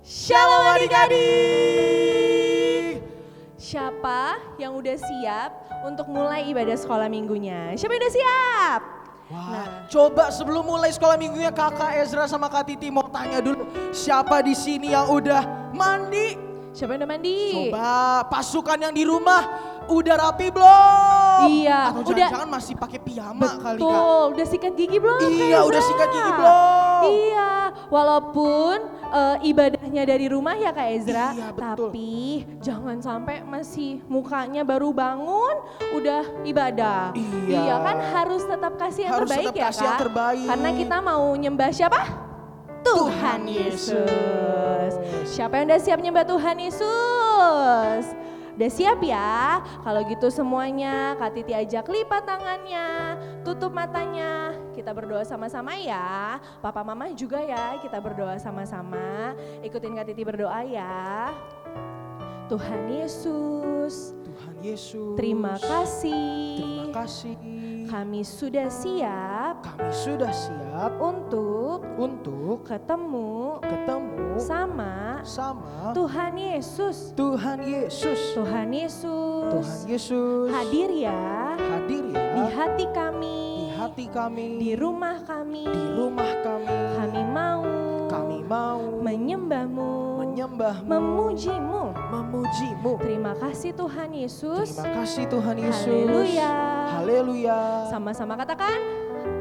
Shalom adik-adik. Siapa yang udah siap untuk mulai ibadah sekolah minggunya? Siapa yang udah siap? Wah, coba sebelum mulai sekolah minggunya Kakak Ezra sama Kak Titi mau tanya dulu, siapa di sini yang udah mandi? Siapa yang udah mandi? Coba pasukan yang di rumah udah rapi belum? Iya, Atau udah. jangan-jangan masih pakai piyama kali Kak? Betul, udah sikat gigi belum? Kak Iya, udah Ezra? sikat gigi belum? Iya, walaupun ibadahnya dari rumah ya Kak Ezra, Iya, betul. tapi jangan sampai masih mukanya baru bangun udah ibadah. Iya. Kan harus tetap kasih yang Harus terbaik tetap ya kasih Kak. yang terbaik. Karena kita mau nyembah siapa? Tuhan Yesus. Siapa yang udah siap nyembah Tuhan Yesus? Udah siap ya? Kalau gitu semuanya Kak Titi ajak lipat tangannya, tutup matanya. Kita berdoa sama-sama ya. Papa Mama juga ya, kita berdoa sama-sama. Ikutin Kak Titi berdoa ya. Tuhan Yesus, Tuhan Yesus. terima kasih. Terima kasih. Kami sudah siap Kami sudah siap untuk ketemu sama sama Tuhan Yesus. Tuhan Yesus. Tuhan Yesus. Tuhan Yesus Hadir ya hadir ya di hati kami, di hati kami, di rumah kami. di rumah kami. Kami mau menyembahmu, memujimu. memujimu. Terima kasih Tuhan Yesus. Terima kasih Tuhan Yesus. Haleluya. Haleluya. Sama-sama katakan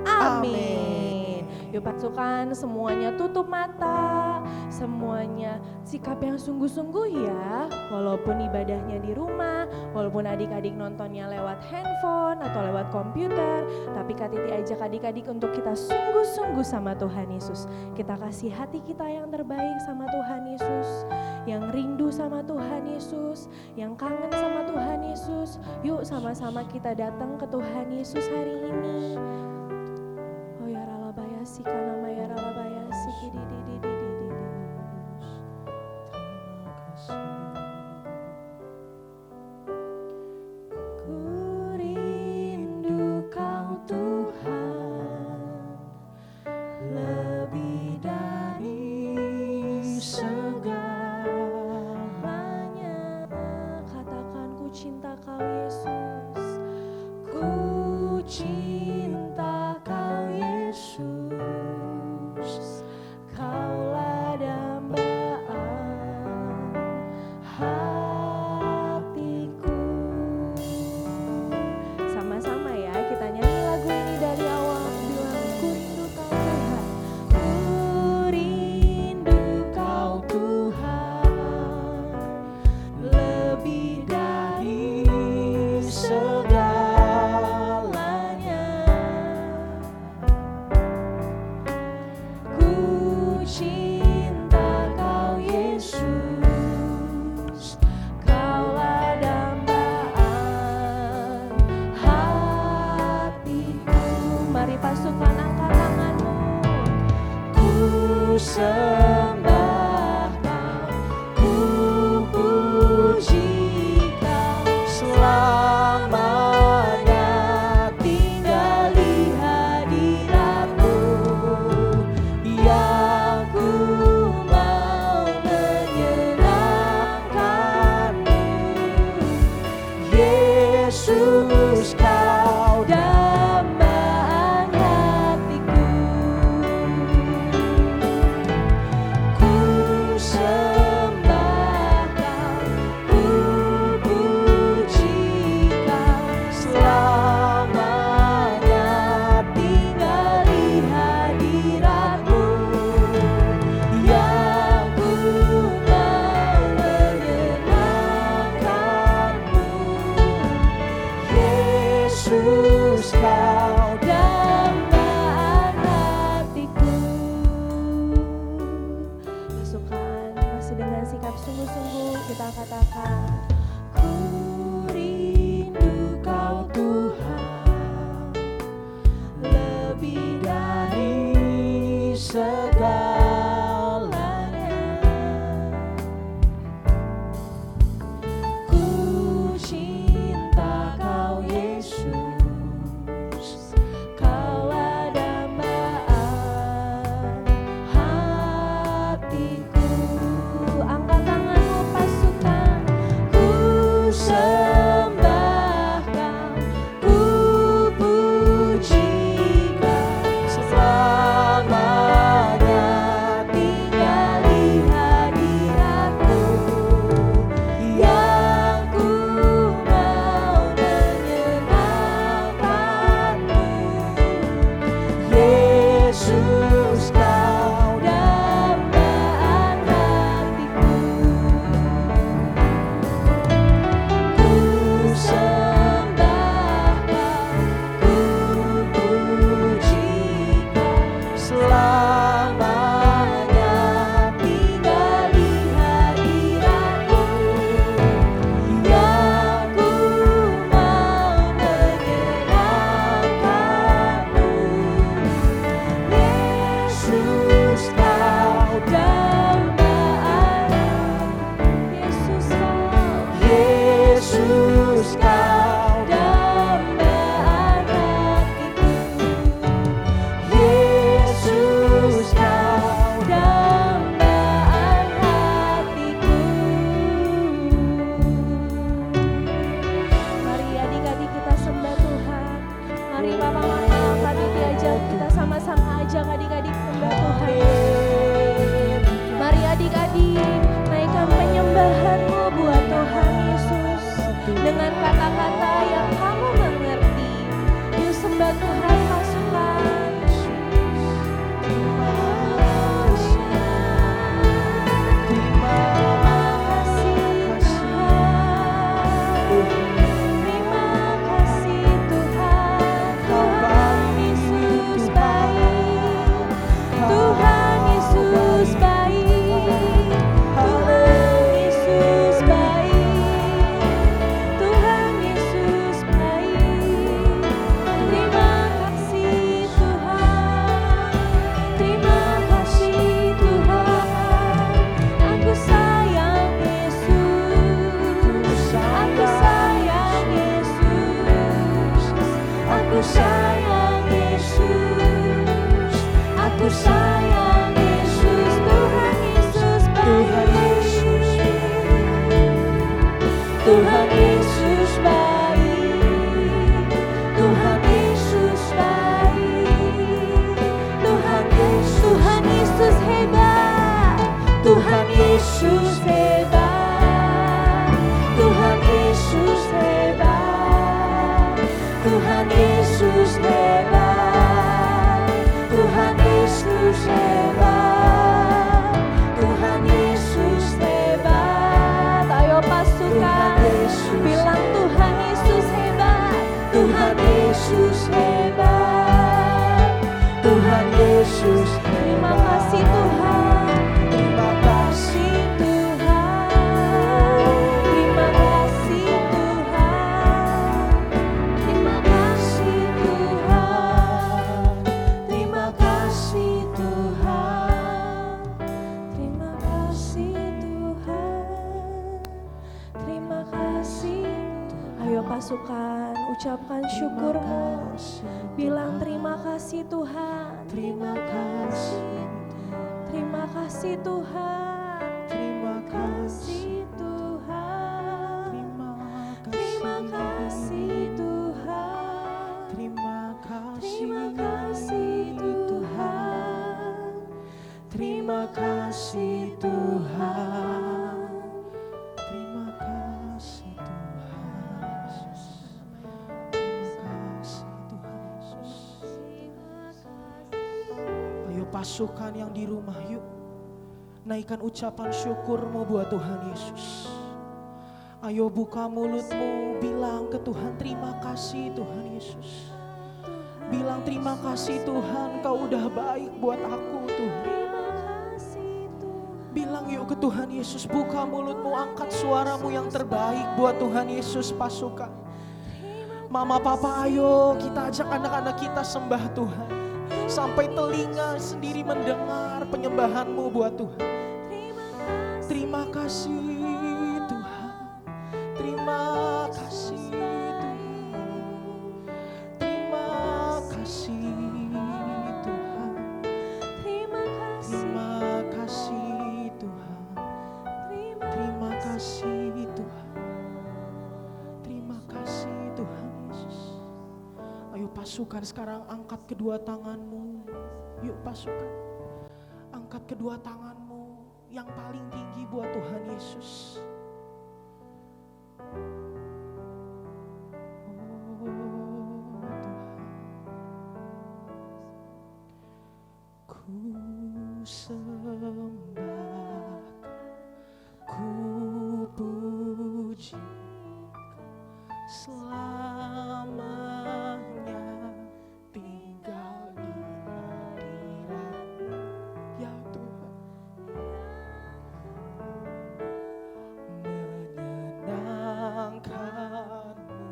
Amin. amin. Yuk pasukan semuanya tutup mata, semuanya sikap yang sungguh-sungguh ya. Walaupun ibadahnya di rumah, walaupun adik-adik nontonnya lewat handphone atau lewat komputer, tapi Kak Titi ajak adik-adik untuk kita sungguh-sungguh sama Tuhan Yesus. Kita kasih hati kita yang terbaik sama Tuhan Yesus, yang rindu sama Tuhan Yesus, yang kangen sama Tuhan Yesus. Yuk sama-sama kita datang ke Tuhan Yesus hari ini. Oh ya ralabayasi kana maya ralabayasi kidididididididididus. Ku rindu Kau Tuhan lebih dari segalanya. Katakan ku cinta Kau Yesus. Ku cinta Kau Yesus. pasukan, ucapkan syukurmu. Bilang terima kasih Tuhan. Terima kasih. Terima kasih Tuhan. Terima kasih. Tuhan. Terima kasih. Tuhan. Terima kasih. Terima kasih Tuhan. Terima kasih Tuhan. Terima kasih Tuhan Yesus. Terima kasih Tuhan Yesus. Ayo pasukan yang di rumah, yuk naikkan ucapan syukurmu buat Tuhan Yesus. Ayo buka mulutmu, bilang ke Tuhan terima kasih Tuhan Yesus. Bilang terima kasih Tuhan, kau udah baik buat aku Tuhan. Bilang yuk ke Tuhan Yesus, buka mulutmu, angkat suaramu yang terbaik buat Tuhan Yesus pasukan. Mama papa ayo kita ajak anak-anak kita sembah Tuhan. Sampai telinga sendiri mendengar penyembahanmu buat Tuhan. Terima kasih Tuhan. Terima kasih Tuhan. Terima kasih Tuhan. Terima kasih Tuhan. Terima kasih Tuhan. Terima kasih Tuhan Yesus. Ayo pasukan sekarang angkat kedua tanganmu. Yuk pasukan. Angkat kedua tanganmu yang paling tinggi buat Tuhan Yesus. Ku sembah, ku puji selamanya tinggal di hadirat-Mu ya Tuhan. Menyenangkan-Mu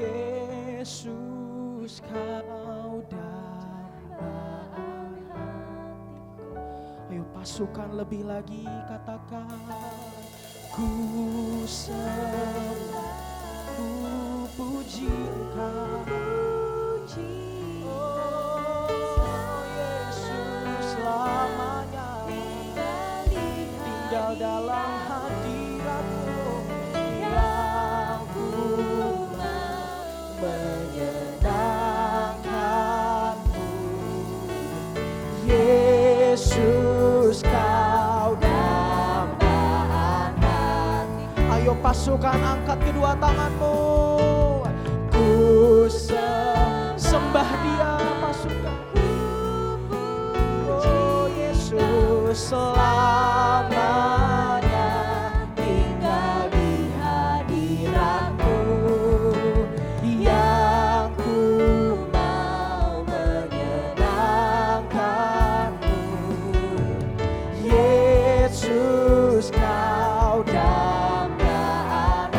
Yesus, kau dambaan hatiku. Ayo pasukan lebih lagi, katakan ku sembah, ku puji Engkau. Oh Yesus, selamanya tinggal dalam hadirat-Mu yang ku menyenangkan-Mu. Yesus, kau dambaan hati. Ayo pasukan angkat kedua tanganmu. Ku sembah Dia pasukan. Oh Yesus, selamanya tinggal di hadirat-Mu yang ku mau menyenangkan-Mu. Yesus, kau dambaan,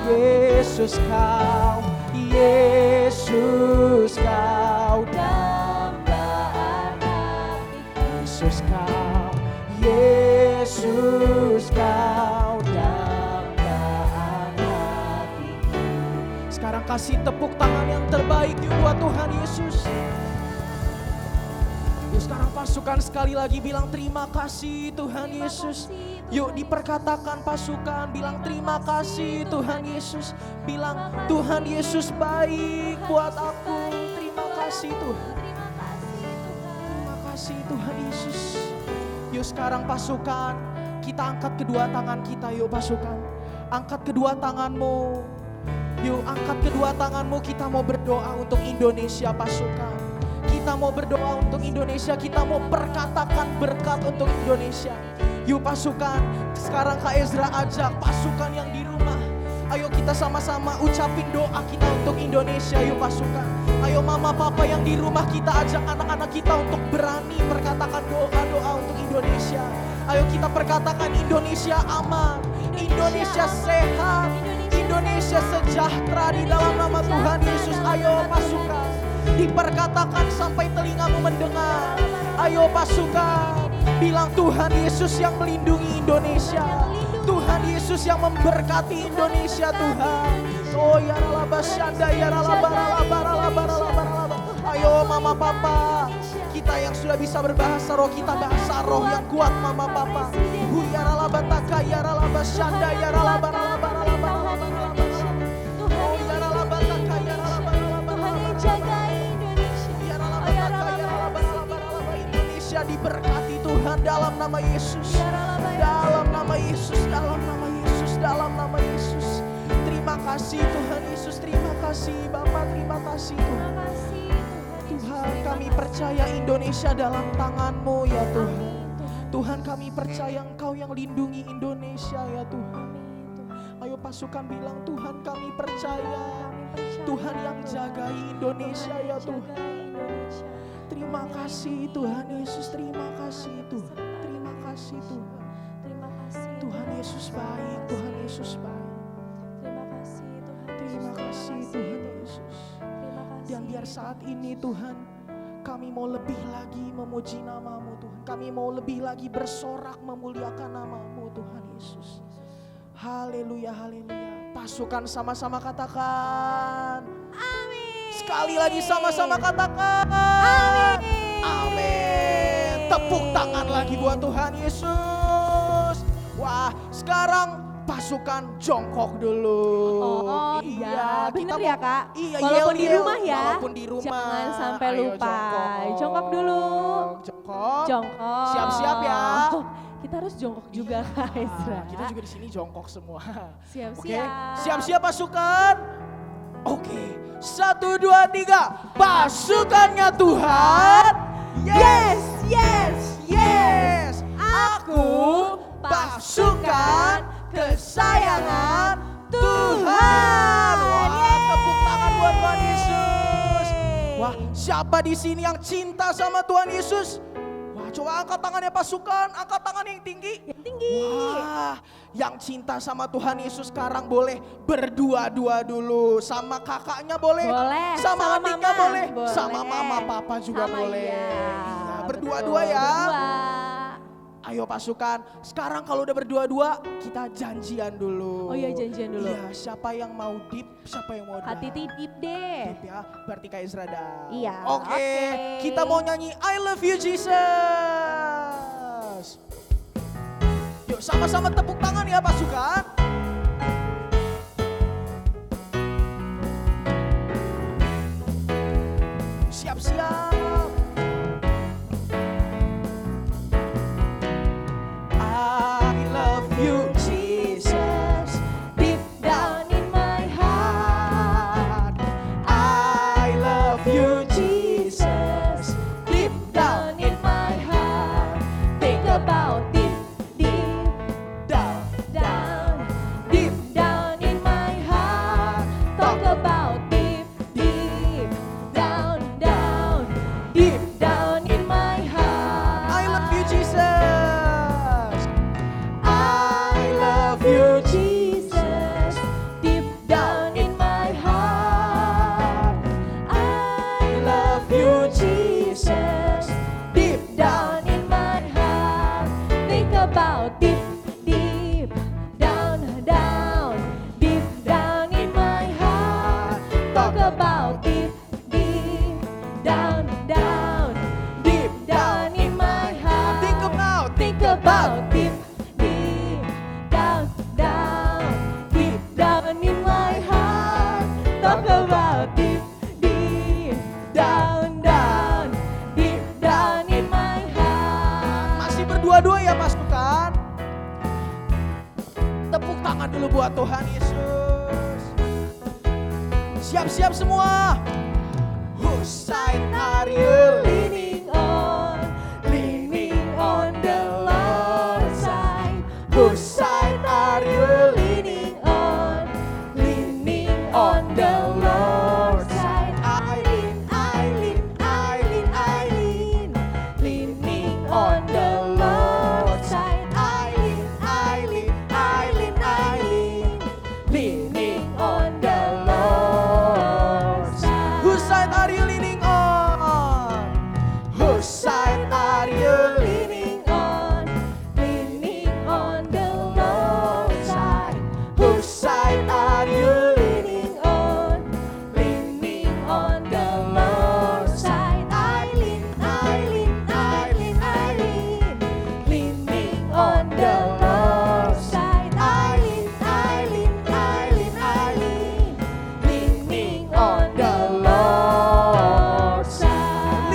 Yesus kau, Yesus kau dambaan hatiku. Yesus kau, Yesus kau dambaan hatiku. Sekarang kasih tepuk tangan yang terbaik yuk buat Tuhan Yesus. Yuk sekarang pasukan sekali lagi bilang terima kasih Tuhan Yesus. Yuk diperkatakan pasukan, bilang terima kasih Tuhan Yesus. Bilang Tuhan Yesus baik buat aku. Terima kasih Tuhan. Terima kasih Tuhan Yesus. Yuk sekarang pasukan, kita angkat kedua tangan kita yuk pasukan. Angkat kedua tanganmu. Yuk angkat kedua tanganmu, kita mau berdoa untuk Indonesia pasukan. Kita mau berdoa untuk Indonesia, kita mau perkatakan berkat untuk Indonesia. Yuk pasukan, sekarang Kak Ezra ajak pasukan yang di rumah. Ayo kita sama-sama ucapin doa kita untuk Indonesia. Yuk pasukan, ayo mama papa yang di rumah, kita ajak anak-anak kita untuk berani perkatakan doa-doa untuk Indonesia. Ayo kita perkatakan Indonesia aman, Indonesia sehat, Indonesia sejahtera di dalam nama Tuhan Yesus. Ayo pasukan, diperkatakan sampai telingamu mendengar. Ayo pasukan, bilang Tuhan Yesus yang melindungi Indonesia. Tuhan Yesus yang memberkati Indonesia Tuhan. Oh ya ralaba syanda ya ralaba ralaba ralaba ralaba ralaba. Ayo mama papa, kita yang sudah bisa berbahasa roh, kita bahasa roh yang kuat mama papa. Ya ralaba taka ya ralaba syanda ya ralaba ralaba ralaba ralaba ralaba. Oh ya ralaba taka ya ralaba ralaba ralaba. Jaga Indonesia. Ya ralaba taka ya ralaba ralaba ralaba. Indonesia diberkati Tuhan dalam nama Yesus. Dalam nama Yesus, dalam nama Yesus, dalam nama Yesus. Terima kasih Tuhan Yesus, terima kasih Bapa, terima kasih Tuhan. Tuhan kami percaya Indonesia dalam tangan-Mu ya Tuhan. Tuhan kami percaya Engkau yang lindungi Indonesia ya Tuhan. Ayo pasukan bilang Tuhan kami percaya. Tuhan yang jagai Indonesia ya Tuhan. Terima kasih Tuhan Yesus, terima kasih Tuhan. Terima kasih Tuhan. Tuhan Yesus baik, Tuhan Yesus baik. Terima kasih Tuhan. Terima kasih Tuhan Yesus. Dan biar saat ini Tuhan, kami mau lebih lagi memuji nama-Mu Tuhan. Kami mau lebih lagi bersorak memuliakan nama-Mu Tuhan Yesus. Haleluya, haleluya. Pasukan sama-sama katakan. Amin. Sekali lagi sama-sama katakan. Amin. Amin. Tepuk tangan lagi buat Tuhan Yesus. Wah, sekarang pasukan jongkok dulu. Oh iya, bener ya Kak? Iya, walaupun di yel-yel. rumah ya. Walaupun di rumah. Jangan sampai Ayo, lupa. Jongkok dulu. Jongkok. Jongkok. Siap-siap ya. Oh, kita harus jongkok juga Kak Ezra. Kita juga di sini jongkok semua. Siap-siap. Oke, siap-siap pasukan. Oke, 1, 2, 3. Pasukannya Tuhan. Yes, yes, Yes. Aku pasukan kesayangan Tuhan. Wah, tepuk tangan buat Tuhan Yesus. Wah, siapa di sini yang cinta sama Tuhan Yesus? Wah, coba angkat tangannya pasukan, angkat tangan yang tinggi. Yang tinggi. Wah, yang cinta sama Tuhan Yesus sekarang boleh berdua-dua dulu. Sama kakaknya boleh. Boleh. Sama adiknya mama. boleh. Sama mama papa juga Sama boleh. iya. Iya, berdua-dua Betul, ya. Berdua. Ayo pasukan, sekarang kalau udah berdua-dua kita janjian dulu. Oh iya, janjian dulu. Iya, siapa yang mau deep, siapa yang mau Hati down. titip deh. Deep ya, berarti Kak Ezra down. Iya, Oke, oke. kita mau nyanyi I Love You Jesus. Yuk sama-sama tepuk tangan ya pasukan. Siap-siap. I love you Jesus, deep down in my heart. I love you Jesus, deep down in my heart. Think about deep, deep down, down, deep down in my heart. Talk about deep, deep down, down, deep. down in my heart. I love you Jesus. I love you Jesus, deep down in my heart. I love you, Jesus, deep down in my heart. Think about deep, deep down, down, deep down in my heart. Talk about deep, deep down, down, deep down in my heart. Think about deep, deep down, down, deep down in my heart. Talk about deep, deep down, down, deep down in my heart. Masih berdua-dua ya pasukan. Tepuk tangan dulu buat Tuhan Yesus. Siap-siap semua. Whose side are you leaning? Leaning on the Lord's side. Whose side are you Leaning on the Lord's side. I lean, leaning on the Lord's side. I lean, leaning on the Lord's side. Whose side are you leaning on? Whose side are you leaning? Leaning on the the Lord's side. I lean, leaning on the Lord's side.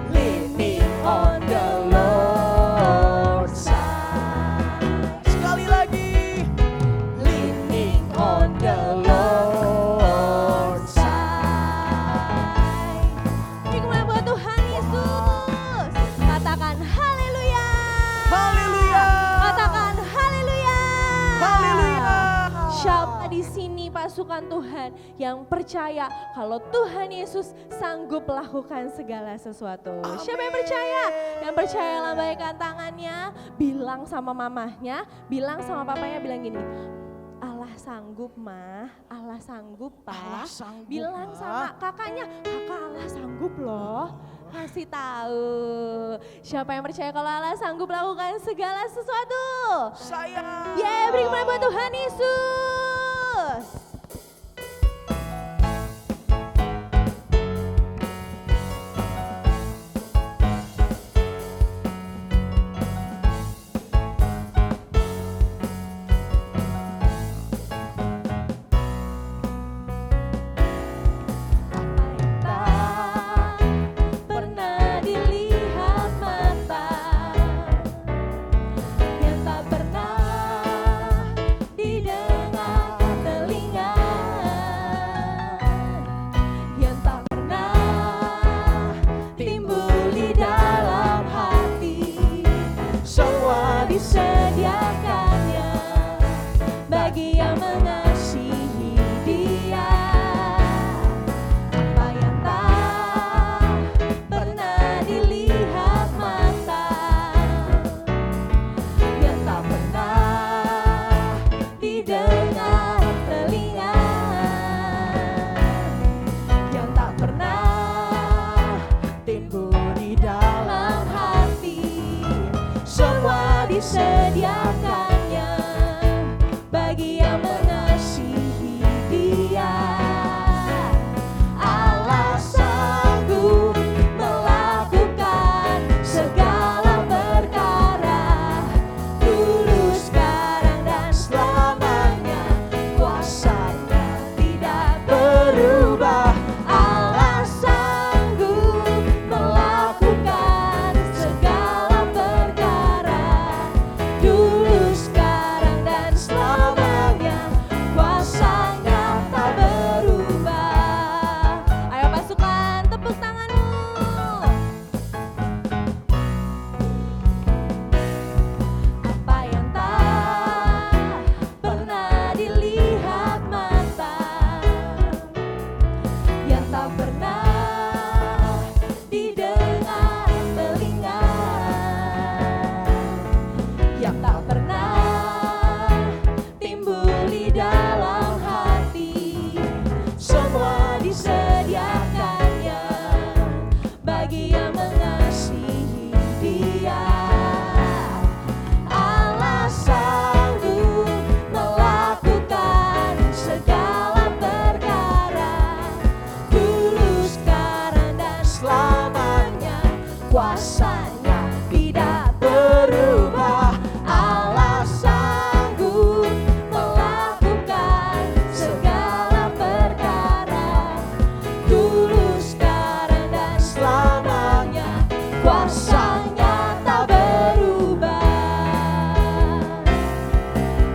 Leaning on the Lord's side. Sekali lagi. Leaning on the Lord's side. Nikmat buat Tuhan Yesus. Katakan haleluya. Haleluya. Katakan haleluya. Haleluya. Siapa di sini pasukan Tuhan yang percaya kalau Tuhan Yesus sanggup melakukan segala sesuatu? Amin. Siapa yang percaya? Yang percaya lambaikan tangannya, bilang sama mamahnya, bilang sama papanya, bilang gini, Allah sanggup mah, Allah sanggup Allah pak. sanggup, Bilang Ma. sama kakaknya, kakak Allah sanggup loh. Kasih tahu. Siapa yang percaya kalau Allah sanggup melakukan segala sesuatu? Saya. Yeay, beri kemuliaan buat Tuhan Yesus. Pernah dilihat mata, yang tak pernah didengar telinga, yang tak pernah timbul di dalam hati, semua disediakannya bagi yang mengasihi Dia. Apa yang tak pernah dilihat mata, yang tak pernah didengar telinga, yang tak pernah Timbul di dalam dalam hati, semua disediakannya bagi yang mengasihi Dia. Allah sanggup melakukan segala perkara, dulu, sekarang, dan selamanya. Kuasanya tidak berubah. Allah sanggup melakukan segala perkara, dulu, sekarang, dan selamanya. Kuasanya tak berubah. Ayo pasukan, tepuk tanganmu. Apa yang tak pernah dilihat mata, yang tak pernah didengar telinga, yang tak pernah timbul di dalam hati, semua disediakannya bagi yang mengasihi Dia. Allah sanggup melakukan segala perkara, dulu, sekarang, dan selamanya. Kuasanya tidak berubah. Allah sanggup melakukan segala perkara, dulu, sekarang, dan selamanya. Kuasanya tak berubah.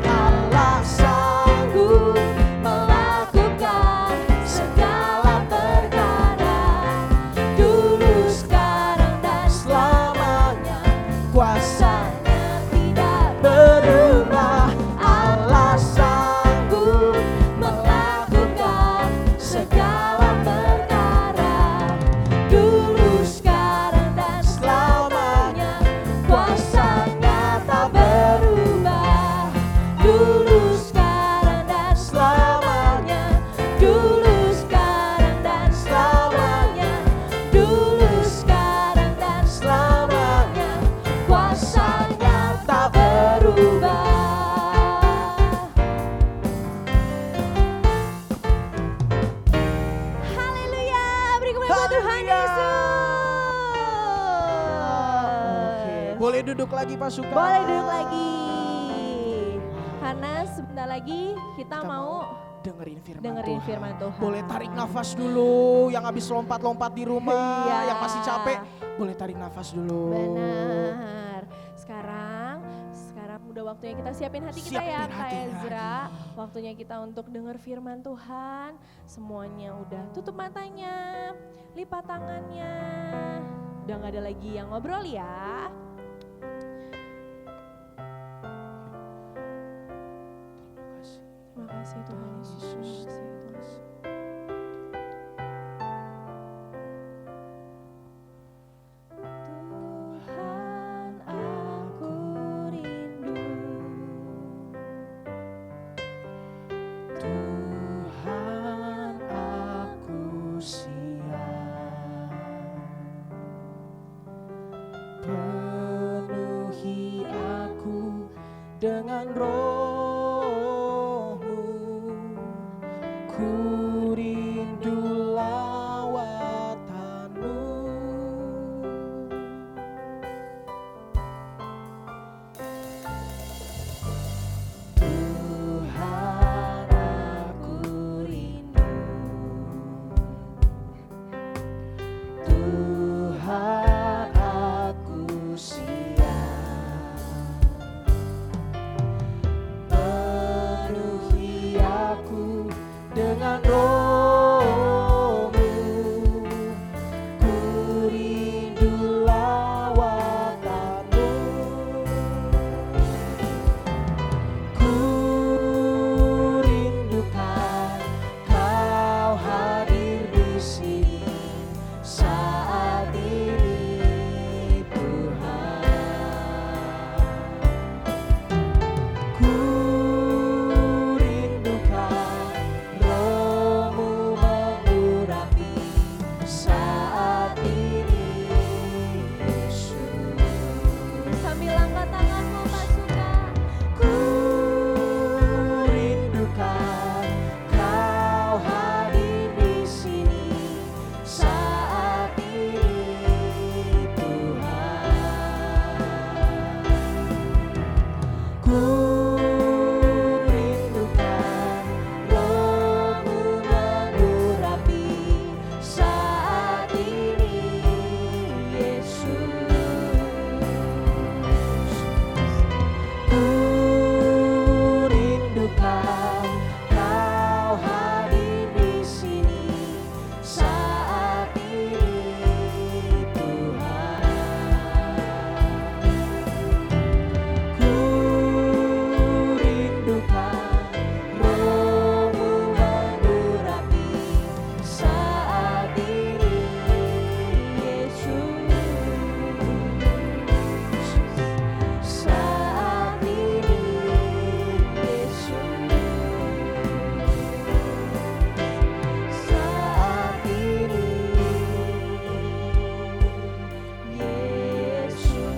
Allah sanggup melakukan segala perkara, dulu, sekarang, dan selamanya. Kuasanya tidak berubah. Allah sanggup melakukan segala perkara, dulu, sekarang, dan selamanya. Kuasanya tak berubah. Dulu, sekarang, dan selamanya. Dulu, sekarang, dan selamanya. Dulu, sekarang, dan selamanya. Kuasa Boleh duduk lagi pasukan. Boleh duduk lagi. Karena sebentar lagi kita mau dengerin firman Tuhan. Boleh tarik nafas dulu, yang habis lompat-lompat di rumah, Iya. yang masih capek, boleh tarik nafas dulu. Benar. Sekarang udah waktunya kita siapin hati kita ya, Siapin Kak hati. Ezra. Waktunya kita untuk dengar firman Tuhan. Semuanya udah tutup matanya, lipat tangannya. Udah gak ada lagi yang ngobrol ya. Terima kasih Tuhan Yesus. Terima kasih Tuhan. Tuhan, aku rindu. Tuhan, aku siap. Penuhi aku dengan roh-Mu. Ku rindu lawatan-Mu. Tuhan, aku rindu. Tuhan, aku siap. Penuhi aku dengan roh-Mu. Ku rindu lawatan-Mu. Ku rindukan Kau hadir di sini saat ini, Tuhan. Ku rindukan Roh-Mu mengurapi saat ini, Yesus. Sambil angkat tanganmu pasukan. Ku rindukan Kau hadir di sini saat ini, Tuhan. Ku rindukan Roh-Mu mengurapi saat ini, Yesus. Ku rindukan Kau hadir di sini saat ini, Tuhan. Ku rindukan Roh-Mu mengurapi saat ini, Yesus. Saat ini, Yesus. Saat ini, Yesus.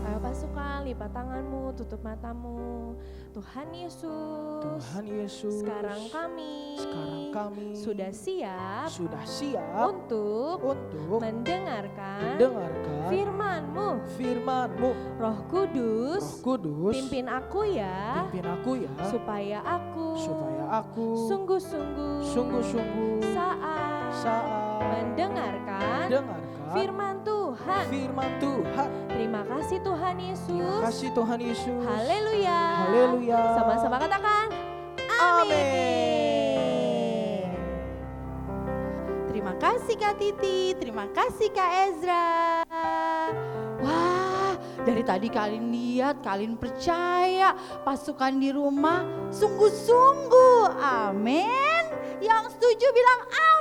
Ayo pasukan, lipat tanganmu, tutup matamu. Tuhan Yesus. Tuhan Yesus. Sekarang kami sudah siap untuk mendengarkan firman-Mu. firman-Mu. Roh Kudus, pimpin aku ya, supaya aku supaya aku sungguh-sungguh saat mendengarkan firman Tuhan. Terima kasih Tuhan Yesus. Haleluya. Haleluya. Sama-sama katakan amin. Terima kasih Kak Titi, terima kasih Kak Ezra. Wah, dari tadi kalian lihat, kalian percaya pasukan di rumah sungguh-sungguh. Amin. Yang setuju bilang amin.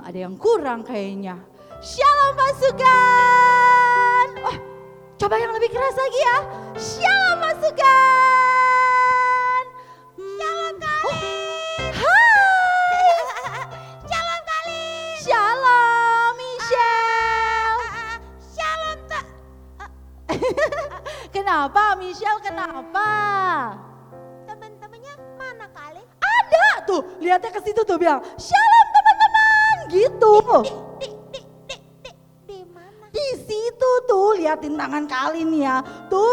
Ada yang kurang kayaknya. Shalom pasukan. Wah, coba yang lebih keras lagi ya. Shalom pasukan. Shalom kali. Hai. Shalom kali. Shalom Michelle. Shalom tak. Kenapa Michelle? Kenapa? Teman-temannya mana kali? Ada tuh, lihatnya ke situ tuh bilang, "Shalom teman-teman." gitu. Di mana? Di situ tuh, liatin tangan Kalin ya. Tuh.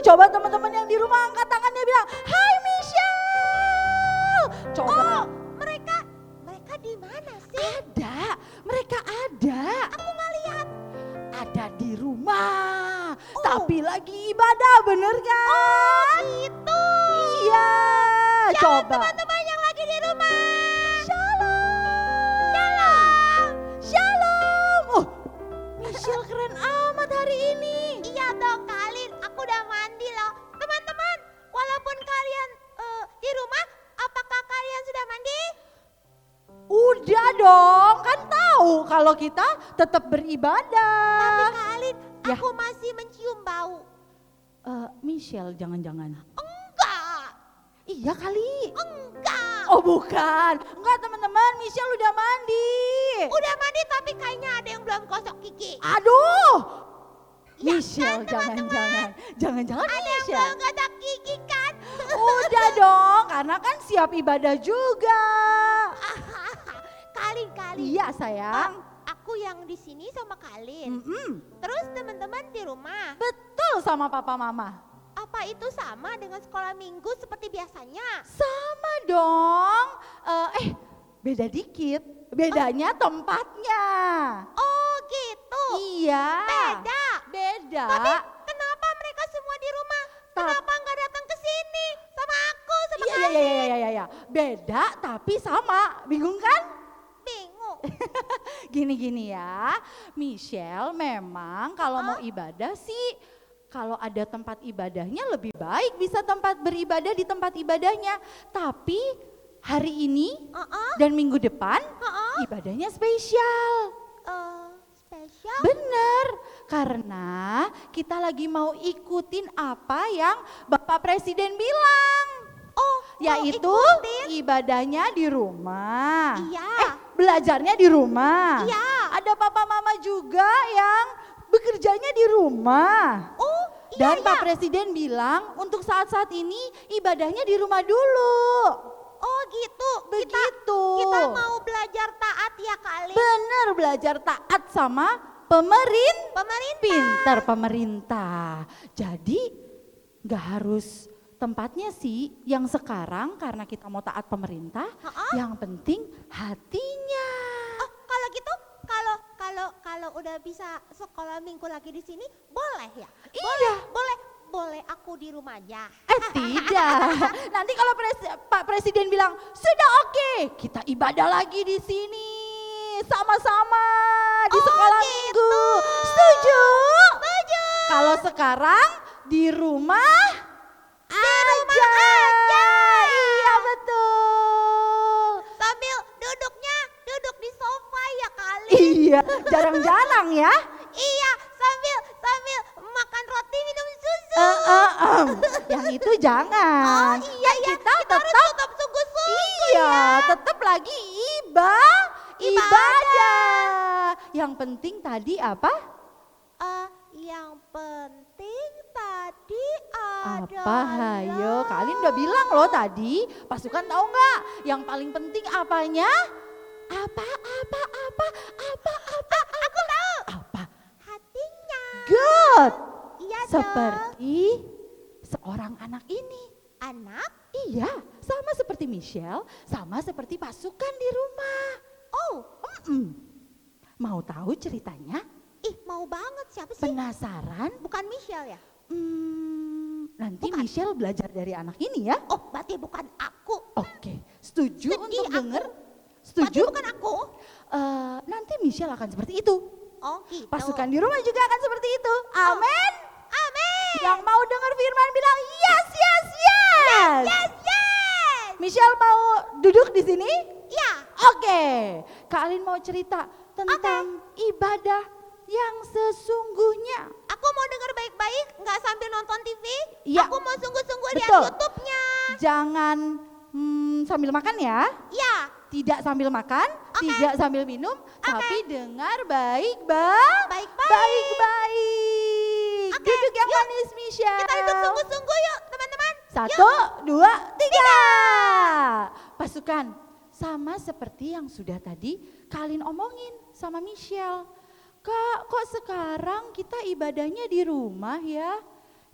Coba teman-teman yang di rumah angkat tangannya bilang, "Hai Michelle." Coba. Oh, mereka di mana sih? Mereka ada. Aku nggak lihat. Ada di rumah. Tapi lagi ibadah, bener kan? Itu. Iya. Shalom Coba. teman-teman yang lagi di rumah. Shalom. Oh, Michelle keren amat hari ini. Iya dong Kalin, aku udah mandi loh. Teman-teman, walaupun kalian di rumah, apakah kalian sudah mandi? Udah dong, kan tahu kalau kita tetap Tapi beribadah. Kalin, Ya. aku masih mencium bau. Michelle jangan-jangan. Enggak, Iya kali. enggak. Oh bukan. Enggak teman-teman, Michelle udah mandi. Udah mandi tapi kayaknya ada yang belum gosok gigi. Aduh. Ya Michelle kan, teman-teman? jangan-jangan Ada yang Michelle. belum gosok gigi kan? Udah dong, karena kan siap ibadah juga. Kalin. Iya sayang. Aku yang di sini sama Kalin. Mm-mm. Terus teman-teman di rumah. Betul sama papa mama. Apa itu sama dengan sekolah minggu seperti biasanya? Sama dong. Beda dikit. Bedanya tempatnya. Oh gitu. Iya. Beda. Beda. Tapi kenapa mereka semua di rumah? Kenapa nggak datang ke sini sama aku sama Kalin? Iya. Beda tapi sama. Bingung kan? Bingung. Gini ya. Michelle memang kalau mau ibadah sih, kalau ada tempat ibadahnya lebih baik bisa tempat beribadah di tempat ibadahnya. Tapi hari ini dan minggu depan ibadahnya spesial. Spesial? Bener, karena kita lagi mau ikutin apa yang Bapak Presiden bilang. Oh, Yaitu ikutin? ibadahnya di rumah. Iya. Belajarnya di rumah. Iya. Ada papa mama juga yang bekerjanya di rumah. Oh, iya. Dan Pak Presiden bilang untuk saat-saat ini ibadahnya di rumah dulu. Oh gitu. Begitu. Kita mau belajar taat ya Kalin. Bener, belajar taat sama pemerintah. Pemerintah. Pintar pemerintah. Jadi gak harus tempatnya sih yang sekarang karena kita mau taat pemerintah. Yang penting hatinya. Oh, kalau gitu, kalau udah bisa sekolah minggu lagi di sini, boleh ya? Iya. Boleh aku di rumah aja. Tidak. Nanti kalau Pak Presiden bilang sudah oke, kita ibadah lagi di sini sama-sama di sekolah minggu. Setuju? Setuju. Kalau sekarang di rumah aja. Iya betul. Sambil duduk di sofa ya Kalin. Iya, jarang-jarang ya. Iya, sambil makan roti minum susu. Yang itu jangan. Oh iya ya, Kita harus tetap tetap sungguh-sungguh iya, ya. tetap lagi ibadah. Yang penting tadi apa? Yang penting tadi Apa adalah hayo? Kalian udah bilang loh tadi. Pasukan tahu nggak? Yang paling penting apanya? Apa? Aku tahu. Apa? Hatinya. Good. Iya dong. Seperti seorang anak ini. Anak? Iya, sama seperti Michelle, sama seperti pasukan di rumah. Oh, Mau tahu ceritanya? mau banget siapa sih? Penasaran? Bukan Michelle ya? Nanti Bukan. Michelle belajar dari anak ini ya. Oh, berarti bukan aku. Oke, setuju Sedih untuk aku. denger? Berarti Setuju? bukan aku. Nanti Michelle akan seperti itu. Oh, gitu. Pasukan di rumah juga akan seperti itu. Amin. Amin. Yang mau dengar firman bilang yes. Yes. Michelle mau duduk di sini? Iya. Oke. Kak Alin mau cerita tentang ibadah yang sesungguhnya. Aku mau dengar baik-baik, nggak sambil nonton TV. Iya. Aku mau sungguh-sungguh lihat Betul. YouTube-nya. Jangan sambil makan ya. Iya. Tidak sambil makan, Oke. tidak sambil minum, tapi dengar Baik-baik. baik-baik. Oke, Duduk yang yuk. manis Michelle. Kita duduk sungguh-sungguh yuk, teman-teman. 1, 2, 3. Pasukan, sama seperti yang sudah tadi Kak Alin omongin sama Michelle. Kak, kok sekarang kita ibadahnya di rumah ya?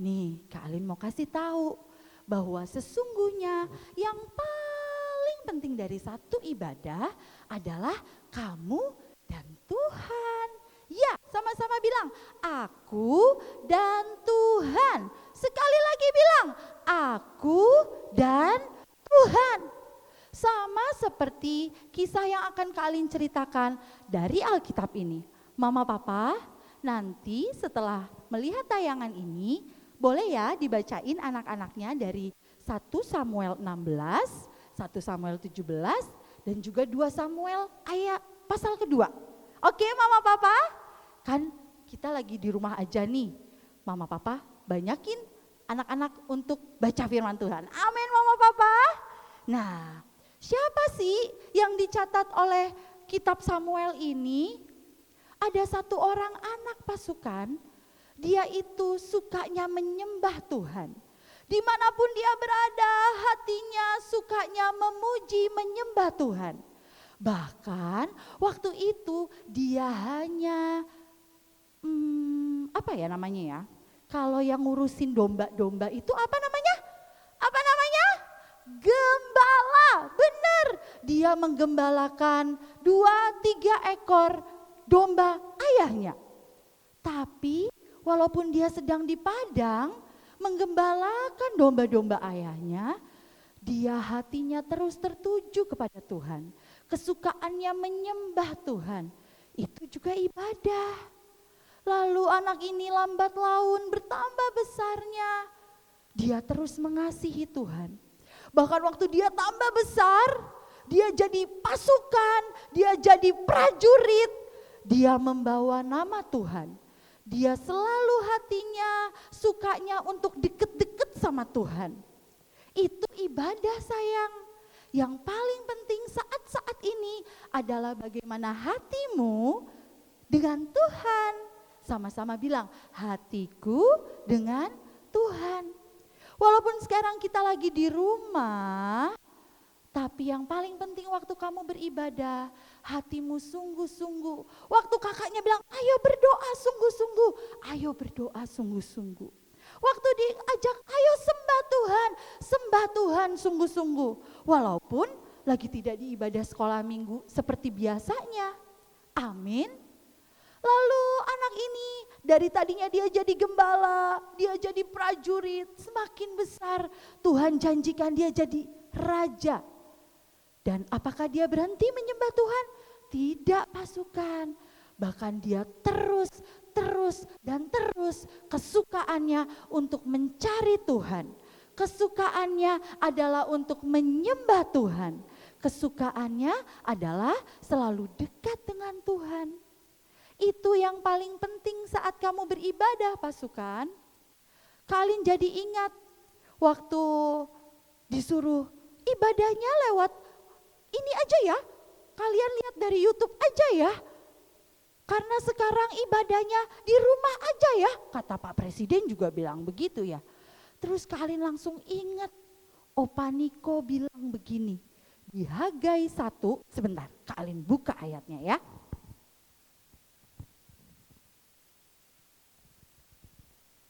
Nih, Kak Alin mau kasih tahu bahwa sesungguhnya yang paling penting dari satu ibadah adalah kamu dan Tuhan. Ya, sama-sama bilang, aku dan Tuhan. Sekali lagi bilang, aku dan Tuhan. Sama seperti kisah yang akan Kak Alin ceritakan dari Alkitab ini. Mama Papa, nanti setelah melihat tayangan ini, boleh ya dibacain anak-anaknya dari 1 Samuel 16, 1 Samuel 17, dan juga 2 Samuel ayat pasal kedua. Oke Mama Papa, kan kita lagi di rumah aja nih. Mama Papa banyakin anak-anak untuk baca firman Tuhan. Amin Mama Papa. Nah, siapa sih yang dicatat oleh kitab Samuel ini? Ada satu orang anak pasukan, dia itu sukanya menyembah Tuhan. Dimanapun dia berada, hatinya sukanya memuji, menyembah Tuhan. Bahkan waktu itu dia hanya, apa ya namanya ya? Kalau yang ngurusin domba-domba itu apa namanya? Apa namanya? Gembala, benar. Dia menggembalakan 2-3 ekor domba ayahnya. Tapi walaupun dia sedang di padang menggembalakan domba-domba ayahnya, dia hatinya terus tertuju kepada Tuhan. Kesukaannya menyembah Tuhan, itu juga ibadah. Lalu anak ini lambat laun bertambah besarnya, dia terus mengasihi Tuhan. Bahkan waktu dia tambah besar, dia jadi pasukan, dia jadi prajurit, dia membawa nama Tuhan. Dia selalu hatinya, sukanya untuk deket-deket sama Tuhan. Itu ibadah sayang. Yang paling penting saat-saat ini adalah bagaimana hatimu dengan Tuhan. Sama-sama bilang, hatiku dengan Tuhan. Walaupun sekarang kita lagi di rumah, tapi yang paling penting waktu kamu beribadah, hatimu sungguh-sungguh. Waktu kakaknya bilang, ayo berdoa sungguh-sungguh, ayo berdoa sungguh-sungguh. Waktu diajak, ayo sembah Tuhan sungguh-sungguh. Walaupun lagi tidak di ibadah sekolah minggu seperti biasanya. Amin. Lalu anak ini dari tadinya dia jadi gembala, dia jadi prajurit, semakin besar Tuhan janjikan dia jadi raja. Dan apakah dia berhenti menyembah Tuhan? Tidak pasukan. Bahkan dia terus kesukaannya untuk mencari Tuhan. Kesukaannya adalah untuk menyembah Tuhan. Kesukaannya adalah selalu dekat dengan Tuhan. Itu yang paling penting saat kamu beribadah pasukan. Kalian jadi ingat waktu disuruh ibadahnya lewat ini aja ya. Kalian lihat dari YouTube aja ya. Karena sekarang ibadahnya di rumah aja ya. Kata Pak Presiden juga bilang begitu ya. Terus kalian langsung ingat Opa Niko bilang begini. Di Hagai 1, sebentar kalian buka ayatnya ya.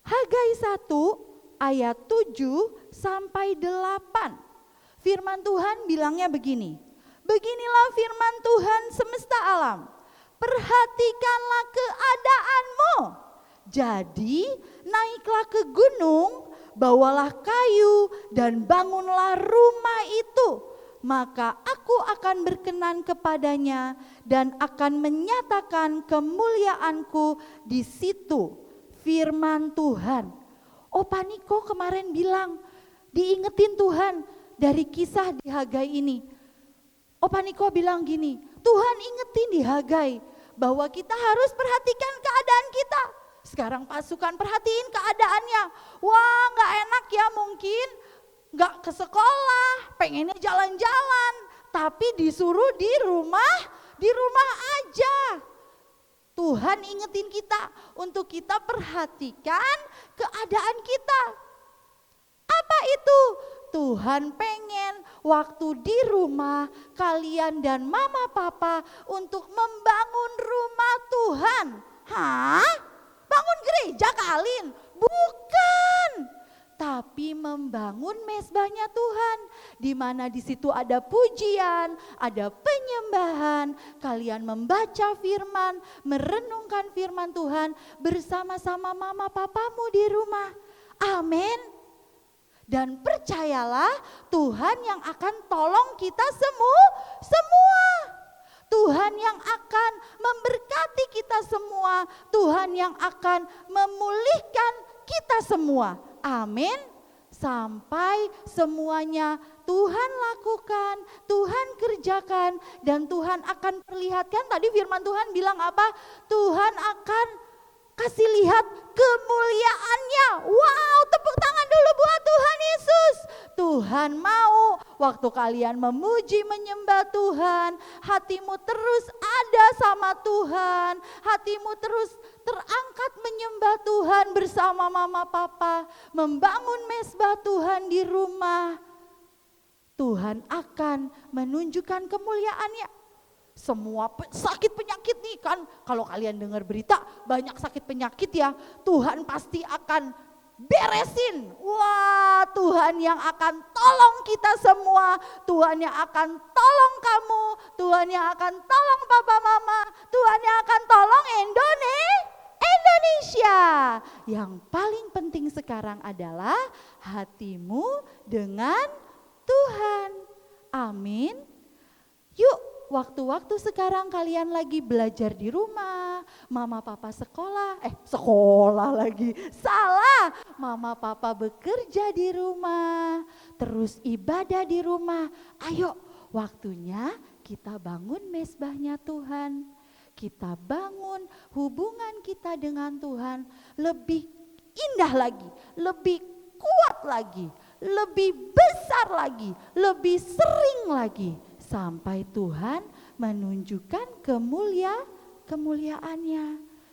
Hagai 1 ayat 7 sampai 8. Firman Tuhan bilangnya begini. Beginilah firman Tuhan semesta alam. Perhatikanlah keadaanmu. Jadi naiklah ke gunung, bawalah kayu dan bangunlah rumah itu. Maka aku akan berkenan kepadanya dan akan menyatakan kemuliaanku di situ. Firman Tuhan. Opa Niko kemarin bilang, diingetin Tuhan dari kisah di Hagai ini. Opa Niko bilang gini, Tuhan ingetin di Hagai bahwa kita harus perhatikan keadaan kita. Sekarang pasukan perhatiin keadaannya. Wah gak enak ya mungkin, gak ke sekolah, pengennya jalan-jalan. Tapi disuruh di rumah aja. Tuhan ingetin kita untuk kita perhatikan keadaan kita. Apa itu? Tuhan pengen waktu di rumah kalian dan mama papa untuk membangun rumah Tuhan. Hah? Bangun gereja Kalin? Bukan. Tapi membangun mezbahnya Tuhan, di mana di situ ada pujian, ada penyembahan, kalian membaca firman, merenungkan firman Tuhan bersama-sama mama papamu di rumah. Amin. Dan percayalah Tuhan yang akan tolong kita semua. Tuhan yang akan memberkati kita semua. Tuhan yang akan memulihkan kita semua. Amin. Sampai semuanya Tuhan lakukan, Tuhan kerjakan, dan Tuhan akan perlihatkan. Tadi firman Tuhan bilang apa? Tuhan akan kasih lihat kemuliaannya. Wow, tepuk tangan dulu buat Tuhan Yesus. Tuhan mau waktu kalian memuji menyembah Tuhan, hatimu terus ada sama Tuhan, hatimu terus terangkat menyembah Tuhan bersama mama papa, membangun mezbah Tuhan di rumah. Tuhan akan menunjukkan kemuliaannya. Semua sakit penyakit nih kan, kalau kalian dengar berita banyak sakit penyakit ya, Tuhan pasti akan beresin. Wah, Tuhan yang akan tolong kita semua, Tuhan yang akan tolong kamu, Tuhan yang akan tolong papa mama, Tuhan yang akan tolong Indonesia. Yang paling penting sekarang adalah hatimu dengan Tuhan. Amin. Yuk, waktu-waktu sekarang kalian lagi belajar di rumah, mama papa sekolah lagi, salah. Mama papa bekerja di rumah, terus ibadah di rumah. Ayo, waktunya kita bangun mezbahnya Tuhan. Kita bangun hubungan kita dengan Tuhan lebih indah lagi, lebih kuat lagi, lebih besar lagi, lebih sering lagi. Sampai Tuhan menunjukkan kemuliaannya.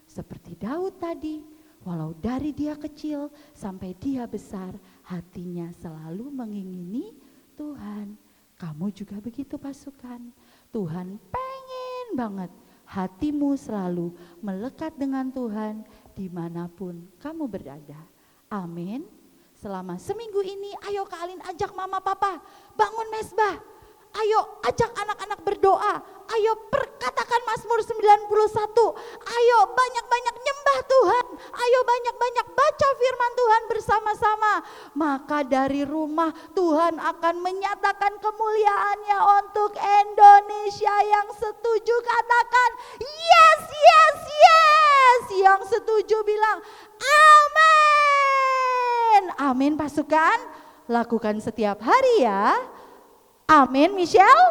Seperti Daud tadi, walau dari dia kecil sampai dia besar, hatinya selalu mengingini Tuhan. Kamu juga begitu pasukan. Tuhan pengen banget hatimu selalu melekat dengan Tuhan dimanapun kamu berada. Amin. Selama seminggu ini ayo kalian ajak mama papa bangun mezbah. Ayo ajak anak-anak berdoa, ayo perkatakan Mazmur 91, ayo banyak-banyak nyembah Tuhan, ayo banyak-banyak baca firman Tuhan bersama-sama. Maka dari rumah Tuhan akan menyatakan kemuliaannya untuk Indonesia. Yang setuju katakan yes, yes, yes. Yang setuju bilang amin. Amin pasukan, lakukan setiap hari ya. Amin, Michelle?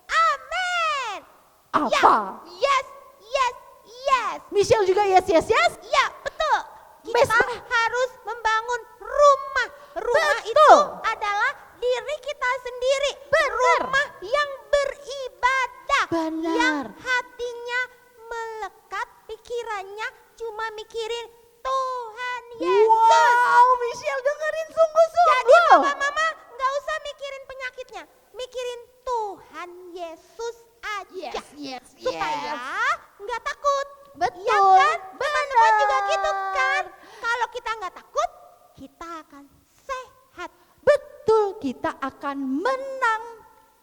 Amin. Apa? Yes, yes, yes. Michelle juga yes, yes, yes? Ya, betul. Kita Mezbah. harus membangun rumah. Rumah Betul. itu adalah diri kita sendiri. Benar. Rumah yang beribadah. Benar. Yang hatinya melekat, pikirannya cuma mikirin Tuhan Yesus. Wow, Michelle dengerin sungguh-sungguh. Jadi papa mama gak usah mikirin penyakitnya, mikirin Tuhan Yesus aja. Yes, yes, Supaya yes. nggak takut. Betul, Ya kan? Teman-teman benar. juga gitu kan. Kalau kita nggak takut, kita akan sehat. Betul, kita akan menang.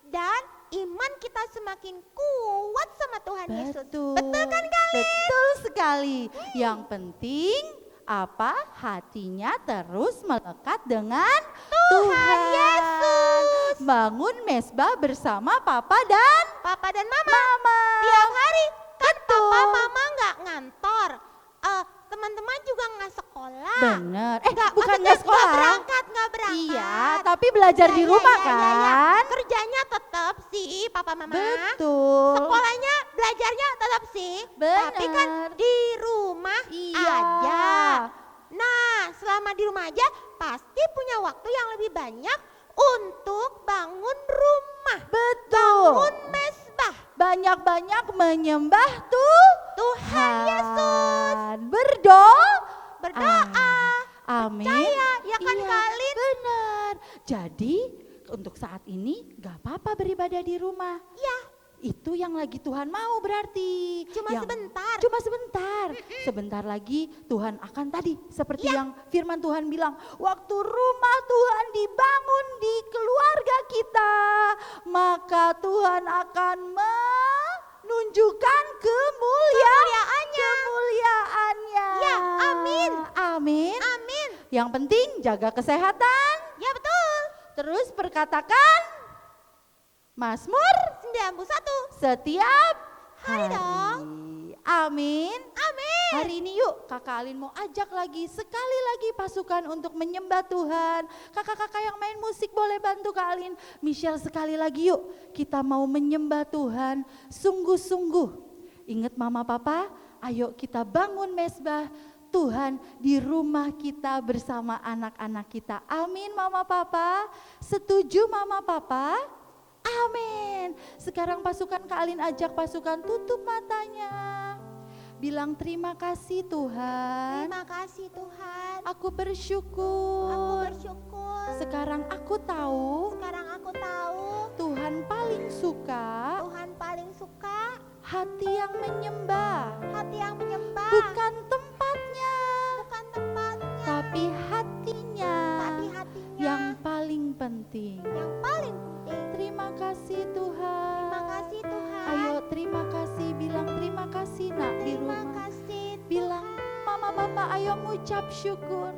Dan iman kita semakin kuat sama Tuhan Yesus. Betul. Betul kan kalian? Betul sekali. Yang penting apa? Hatinya terus melekat dengan Tuhan Yesus. Bangun mezbah bersama papa dan Papa dan mama. mama. Tiap hari kan Betul. papa mama nggak ngantor. Teman-teman juga nggak sekolah. Bener. Nggak, Bukan maksudnya nggak sekolah. nggak berangkat. Iya, tapi belajar di rumah kan. Kerjanya tetap sih papa mama. Betul. Sekolahnya, belajarnya tetap sih. Bener. Tapi kan di rumah Iya. aja. Nah, selama di rumah aja pasti punya waktu yang lebih banyak untuk bangun rumah. Betul. Bangun mezbah. Banyak-banyak menyembah Tuhan Yesus. Berdoa. Berdoa. Amin. Percaya, ya kan Iya, Kak Alin? benar. Jadi untuk saat ini gak apa-apa beribadah di rumah. Iya, Itu yang lagi Tuhan mau berarti. Cuma sebentar. Cuma sebentar. Sebentar lagi Tuhan akan tadi seperti yang firman Tuhan bilang. Waktu rumah Tuhan dibangun di keluarga kita. Maka Tuhan akan menunjukkan kemuliaannya. Ya, amin. Amin. amin. Yang penting jaga kesehatan. Ya betul. Terus perkatakan Mazmur 91. setiap Hari dong. Amin. Amin. Hari ini yuk Kakak Alin mau ajak lagi sekali lagi pasukan untuk menyembah Tuhan. Kakak-kakak yang main musik boleh bantu Kak Alin. Michelle sekali lagi yuk kita mau menyembah Tuhan sungguh-sungguh. Ingat mama papa, ayo kita bangun mesbah Tuhan di rumah kita bersama anak-anak kita. Amin mama papa. Setuju mama papa? Amin. Sekarang pasukan Kak Alin ajak pasukan tutup matanya. Bilang terima kasih Tuhan. Terima kasih Tuhan. Aku Aku bersyukur. bersyukur. Sekarang aku tahu Sekarang aku tahu Tuhan paling suka Tuhan paling suka hati yang menyembah. hati yang menyembah. Bukan tempatnya, Bukan tempatnya, tapi hatinya tapi hatinya yang paling penting. yang paling penting. Terima kasih Tuhan. Terima kasih Tuhan. Ayo terima kasih, bilang terima kasih nak di Terima rumah. kasih Bilang mama papa ayo ngucap syukur.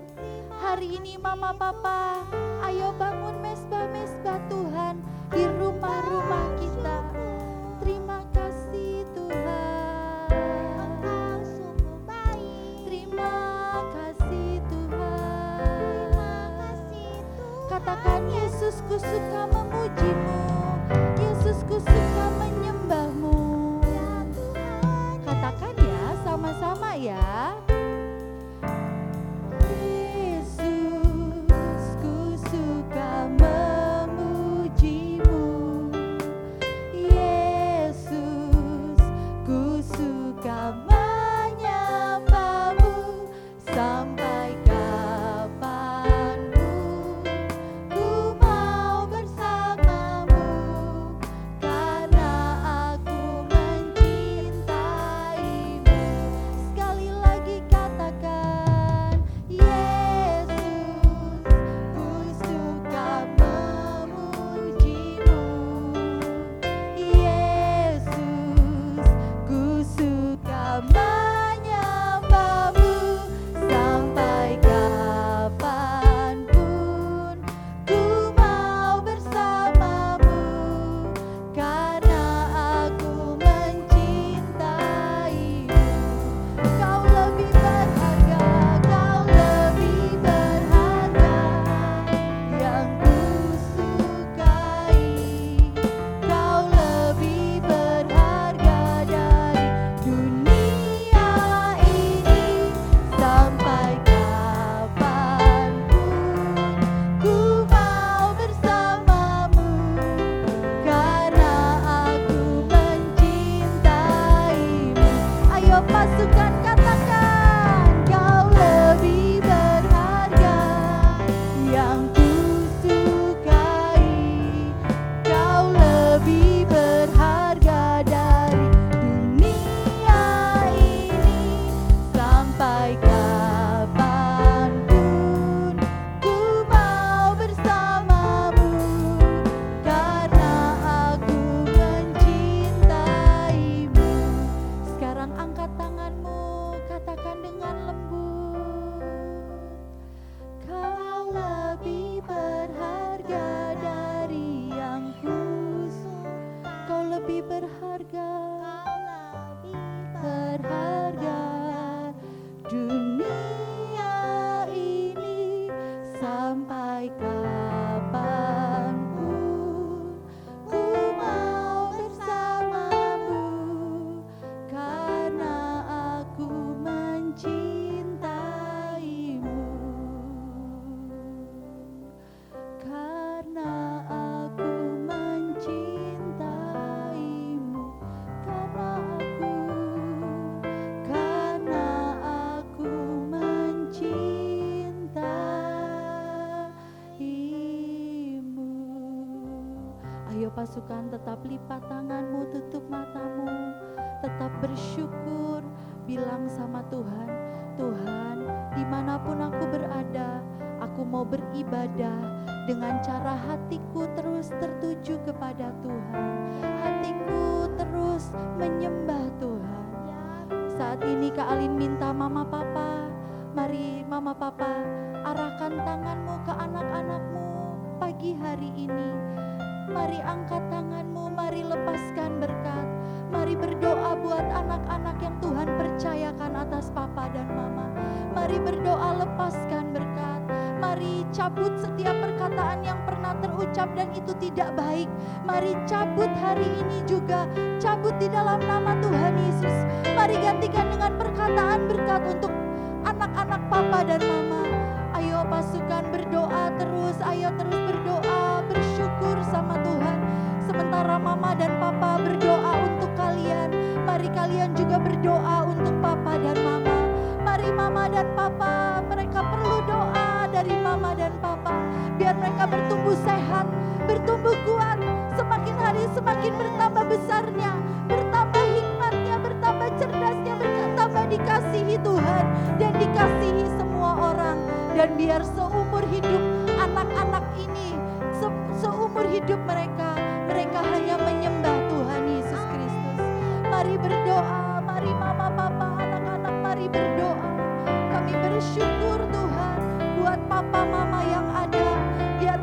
Hari ini mama papa ayo bangun mesbah-mesbah Tuhan di rumah-rumah kita. Terima kasih Tuhan. Engkau sungguh baik. Terima kasih Tuhan. Terima kasih Tuhan. Katakan Yesusku suka memujimu. Yesusku suka menyembahmu. Ya Tuhan. Katakan ya sama-sama ya. Yesus ku suka memujimu. pasukan tetap lipat tanganmu, tutup matamu, tetap bersyukur, bilang sama Tuhan, Tuhan dimanapun aku berada, aku mau beribadah dengan cara hatiku terus tertuju kepada Tuhan, hatiku terus menyembah Tuhan. Saat ini Kak Alin minta Mama Papa, mari Mama Papa arahkan tanganmu ke anak-anakmu pagi hari ini. Mari angkat tanganmu, mari lepaskan berkat. Mari berdoa buat anak-anak yang Tuhan percayakan atas Papa dan Mama. Mari berdoa lepaskan berkat. Mari cabut setiap perkataan yang pernah terucap dan itu tidak baik. Mari cabut hari ini juga, cabut di dalam nama Tuhan Yesus. Mari gantikan dengan perkataan berkat untuk anak-anak Papa dan Mama. Ayo pasukan berdoa terus, ayo terus berdoa, bersyukur sama Tuhan. Sementara Mama dan Papa berdoa untuk kalian, mari kalian juga berdoa untuk Papa dan Mama. Mari Mama dan Papa, mereka perlu doa dari Mama dan Papa, biar mereka bertumbuh sehat, bertumbuh kuat, semakin hari semakin bertambah besarnya, bertambah hikmatnya, bertambah cerdasnya, bertambah dikasihi Tuhan dan dikasihi semua orang. Dan biar seumur hidup anak-anak ini, seumur hidup mereka hanya menyembah Tuhan Yesus Kristus. Mari berdoa, mari Mama Papa, anak-anak mari berdoa. Kami bersyukur Tuhan buat Papa Mama yang ada, biar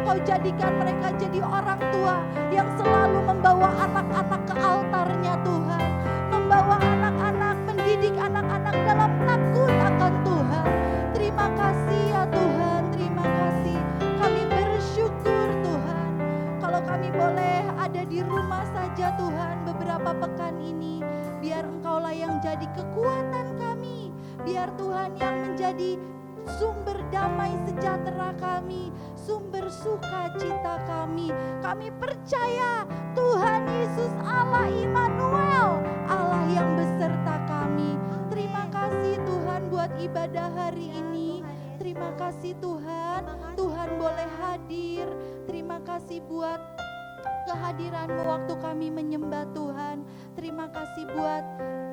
Kau jadikan mereka jadi orang tua yang selalu membawa anak-anak ke altarnya Tuhan, membawa anak-anak, mendidik anak-anak dalam takut akan Tuhan. Terima kasih ya Tuhan, terima kasih. Kami bersyukur Tuhan. Kalau kami boleh ada di rumah saja Tuhan beberapa pekan ini, biar Engkaulah yang jadi kekuatan kami, biar Tuhan yang menjadi sumber damai sejahtera kami, sumber sukacita kami. Kami percaya Tuhan Yesus Allah Immanuel, Allah yang beserta kami. Terima kasih Tuhan buat ibadah hari ini. Terima kasih Tuhan, Tuhan boleh hadir. Terima kasih buat kehadiran-Mu waktu kami menyembah Tuhan. Terima kasih buat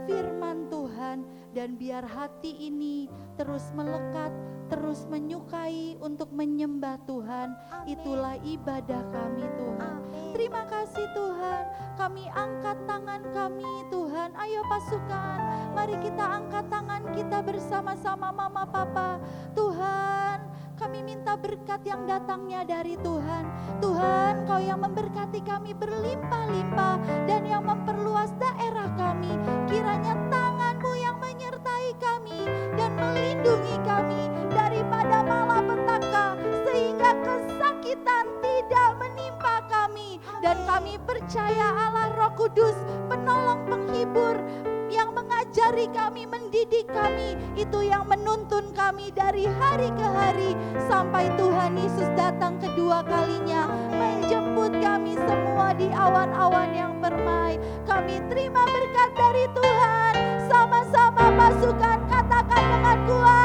firman Tuhan, dan biar hati ini terus melekat, terus menyukai untuk menyembah Tuhan. Itulah ibadah kami Tuhan. Terima kasih Tuhan. Kami angkat tangan kami Tuhan. Ayo pasukan, mari kita angkat tangan kita bersama-sama Mama Papa. Tuhan, kami minta berkat yang datangnya dari Tuhan. Tuhan, Kau yang memberkati kami berlimpah-limpah dan yang memperluas daerah kami. Kiranya tangan-Mu yang menyertai kami dan melindungi kami daripada malapetaka, sehingga kesakitan tidak menimpa kami. Dan kami percaya Allah Roh Kudus, penolong penghibur, yang mengajari kami, mendidik kami, itu yang menuntun kami dari hari ke hari sampai Tuhan Yesus datang kedua kalinya, menjemput kami semua di awan-awan yang permai. Kami terima berkat dari Tuhan. Sama-sama pasukan katakan dengan kuat,